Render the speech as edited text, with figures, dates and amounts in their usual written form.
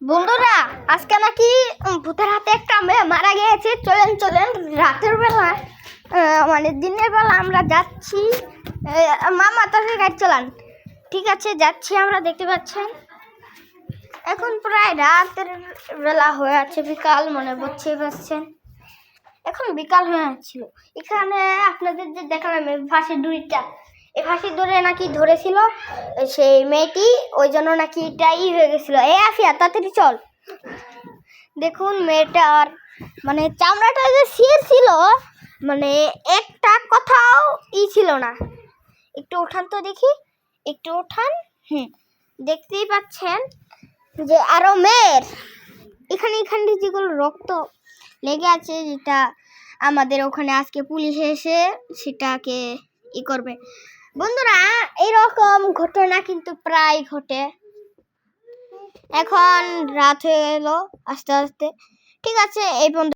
বন্ধুরা আজকে নাকি ভূতের হাতে একটা মেয়ে মারা গিয়েছে। চলেন চলেন রাতের বেলা মানে দিনের বেলা আমরা যাচ্ছি। মামা তাদের গাড়ি চালান। ঠিক আছে যাচ্ছি আমরা, দেখতে পাচ্ছেন এখন প্রায় রাতের বেলা হয়ে আছে, বিকাল মনে বুঝতেই পারছেন, এখন বিকাল হয়ে যাচ্ছিল। এখানে আপনাদের যে দেখালাম ফাঁসির দড়িটা, এই ফাঁসির দড়ি নাকি ধরেছিল সেই মেয়েটি, ওই জন্য নাকি এটাই হয়ে গেছিল। এই আফিয়া তাড়াতাড়ি চল। দেখুন মেয়েটার মানে চামড়াটা যে ছিঁড়ছিল, মানে একটা কথাও ছিল না। একটু উঠান তো দেখি, একটু উঠান। দেখতেই পাচ্ছেন যে আরো মেয়ের এখানে এখানে যেগুলো রক্ত লেগে আছে, যেটা আমাদের ওখানে আজকে পুলিশ এসে সেটাকে করবে। বন্ধুরা এইরকম ঘটনা কিন্তু প্রায় ঘটে। এখন রাত হয়ে গেল আস্তে আস্তে। ঠিক আছে এই বন্ধু।